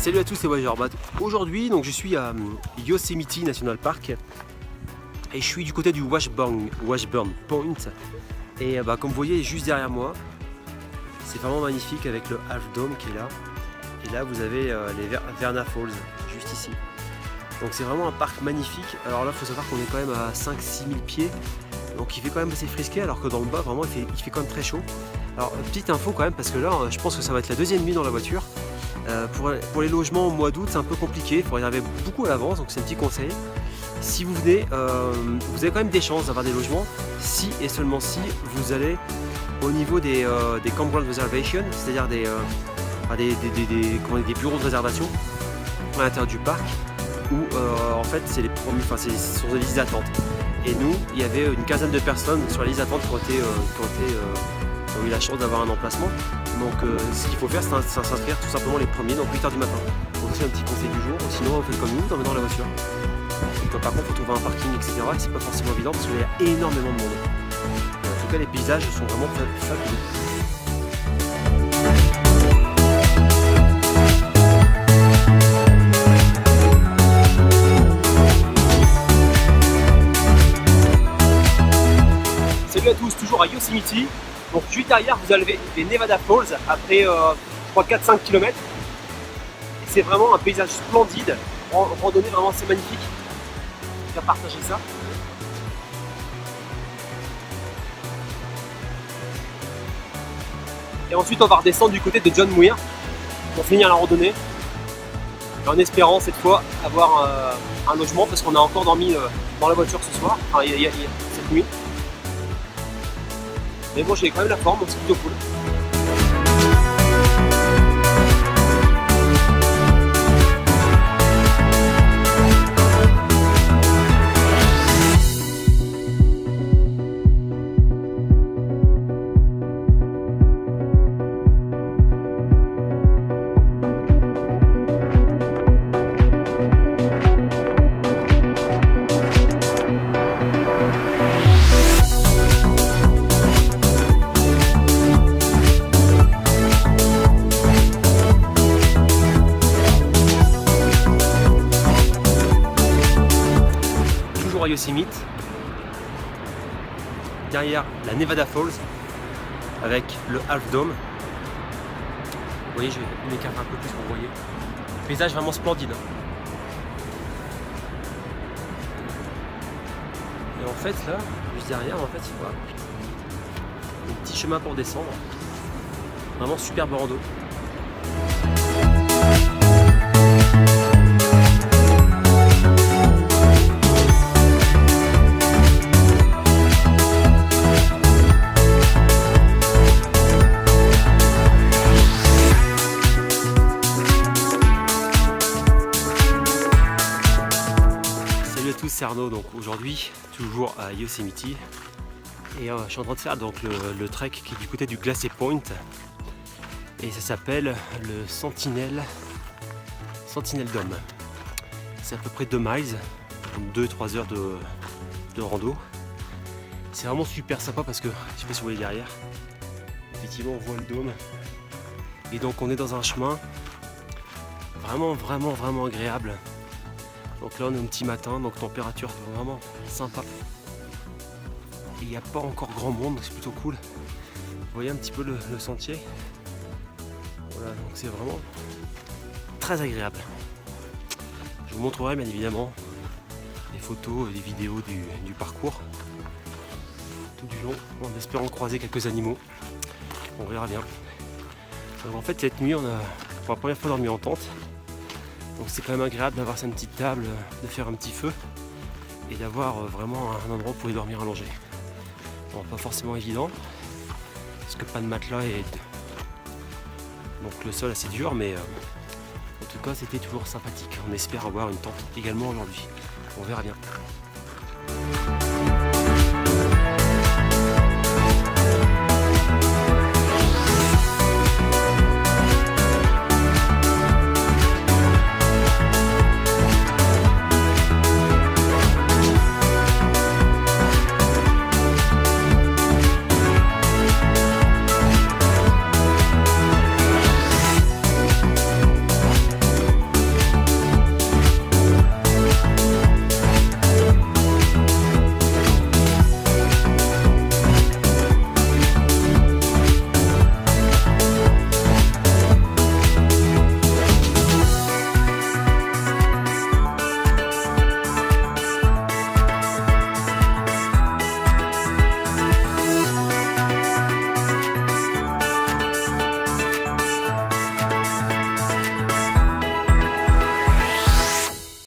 Salut à tous, c'est Wagerbat. Aujourd'hui, donc je suis à Yosemite National Park et je suis du côté du Washburn Point. Et comme vous voyez, juste derrière moi, c'est vraiment magnifique avec le Half Dome qui est là. Et là, vous avez les Verna Falls, juste ici. Donc c'est vraiment un parc magnifique. Alors là, il faut savoir qu'on est quand même à 5-6 000 pieds. Donc il fait quand même assez frisqué, alors que dans le bas, vraiment, il fait quand même très chaud. Alors, petite info quand même, parce que là, je pense que ça va être la deuxième nuit dans la voiture. Pour les logements au mois d'août, c'est un peu compliqué, il faut réserver beaucoup à l'avance, donc c'est un petit conseil. Si vous venez, vous avez quand même des chances d'avoir des logements, si et seulement si vous allez au niveau des campground reservation, c'est-à-dire des bureaux de réservation à l'intérieur du parc, où en fait c'est les premiers, ce sont des listes d'attente. Et nous, il y avait une quinzaine de personnes sur la liste d'attente qui ont eu la chance d'avoir un emplacement. Donc ce qu'il faut faire, c'est s'inscrire tout simplement les premiers, donc 8h du matin. Donc c'est un petit conseil du jour, sinon on fait comme nous, on est dans la voiture. Donc, par contre, il faut trouver un parking, etc. Et c'est pas forcément évident parce qu'il y a énormément de monde. En tout cas, les paysages sont vraiment fabuleux. Salut à tous, toujours à Yosemite. Donc juste derrière, vous avez les Nevada Falls après 3-4-5 km. C'est vraiment un paysage splendide. En randonnée, vraiment, c'est magnifique. Je vais partager ça. Et ensuite, on va redescendre du côté de John Muir pour finir la randonnée. En espérant cette fois avoir un logement parce qu'on a encore dormi dans la voiture ce soir, enfin cette nuit. Mais bon, j'ai quand même la forme, donc c'est plutôt cool. À Yosemite, derrière la Nevada Falls avec le Half Dome. Vous voyez, je vais m'écarter un peu plus pour vous voyez. Paysage vraiment splendide. Et en fait là, juste derrière, en fait, il y a un petit chemin pour descendre. Vraiment superbe rando. C'est Arnaud, donc aujourd'hui toujours à Yosemite et je suis en train de faire donc le trek qui est du côté du Glacier Point et ça s'appelle le Sentinel Dome. C'est à peu près 2 miles, 2-3 heures de rando. C'est vraiment super sympa parce que je sais pas si vous voyez derrière, effectivement on voit le dôme et donc on est dans un chemin vraiment agréable. Donc là on est au petit matin, donc température vraiment sympa. Il n'y a pas encore grand monde, donc c'est plutôt cool. Vous voyez un petit peu le sentier. Voilà, donc c'est vraiment très agréable. Je vous montrerai bien évidemment des photos et des vidéos du parcours tout du long, en espérant croiser quelques animaux. On verra bien. Donc en fait cette nuit on a pour la première fois dormi en tente. Donc c'est quand même agréable d'avoir sa petite table, de faire un petit feu et d'avoir vraiment un endroit pour y dormir allongé. Bon, pas forcément évident, parce que pas de matelas et donc le sol assez dur, mais en tout cas c'était toujours sympathique. On espère avoir une tente également aujourd'hui. On verra bien.